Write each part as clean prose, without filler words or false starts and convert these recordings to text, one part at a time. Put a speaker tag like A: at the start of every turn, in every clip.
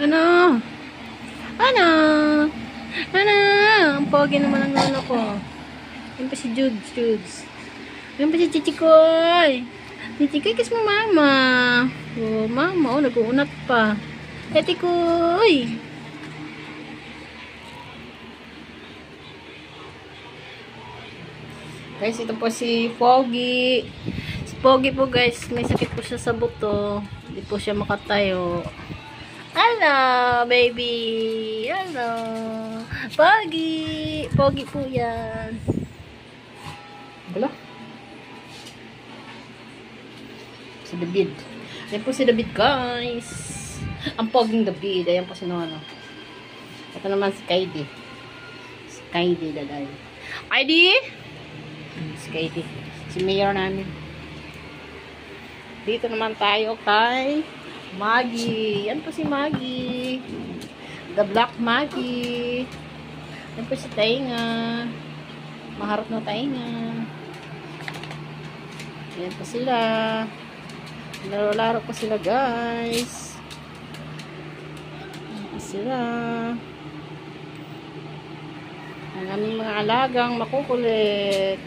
A: Ano? Ano? Ano? Ang pogi naman ang lolo ko. Yan pa si Judes. Yan pa si Chichikoy. Chichikoy, kiss mo mama. Oh, mama. Oh, nag-uunat pa. Chichikoy. Guys, ito po si Pogi. Si Pogi po guys, may sakit po siya sa buto. Hindi po siya makatayo. Hello, baby. Hello. Pogi. Pogi po yan. Wala. Si David. Ayan po si David, guys. Ang poging David. Ayan po si Nono. Ito naman si Kaidi. Si Kaidi, daday. Kaidi? Si Kaidi. Si Mayor namin. Dito naman tayo kay Maggie. Yan po si Maggie. The Black Maggie. Yan po si Tainga. Maharap na Tainga. Yan po sila. Laro-laro po sila, guys. Yan po sila. Ang aming mga alagang makukulit.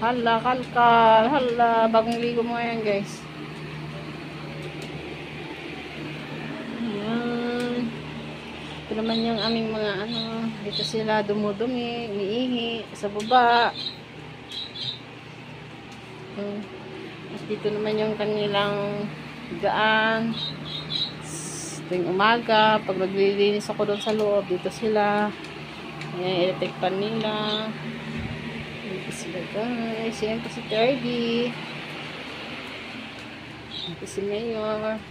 A: Hala, kalkal. Hala, bagong ligo mo yan, guys. Ito naman yung aming mga ano, dito sila dumudumi, umiihi sa baba. At dito naman yung kanilang gaan. Tuwing umaga, pag naglilinis ako doon sa loob, dito sila. Ayan, electric pan nila. Dito sila, guys. Ayan po si Terdy. Ayan po si Mayor.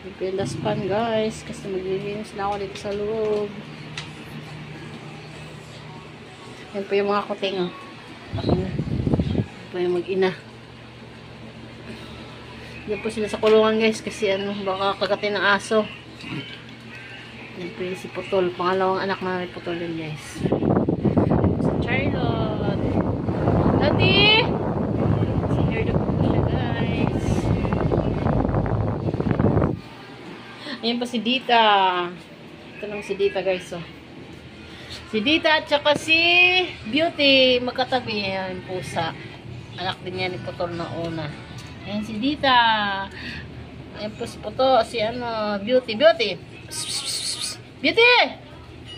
A: Yung pindas pan, guys, kasi maglilinis na ako dito sa loob. Yan po yung mga kuting, oh. Yan po yung mag-ina. Yan po sila sa kulungan, guys, kasi ano, baka kagatin ng aso. Yan po yung si Putol, pangalawang anak na may Putol yun, guys. Si Charlotte. Daddy! Si Herdo po siya, guys. Ayan pa si Dita. Ito lang si Dita, guys. Oh. Si Dita at saka si Beauty. Magkatabi. Ayan, pusa. Anak din yan ni Putol na una. Ayan si Dita. Ayan po si Puto. Si ano, Beauty. Beauty! Beauty!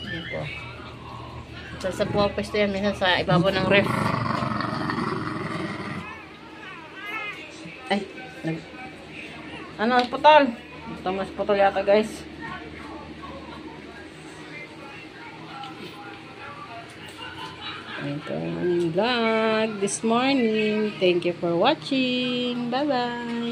A: Ayan po. Sa buwang pwesto yan. Minsan sa ibabaw ng ref. Ay. Ano, Putol? Ito mas putol yata, guys. Ito ang vlog this morning. Thank you for watching. Bye-bye.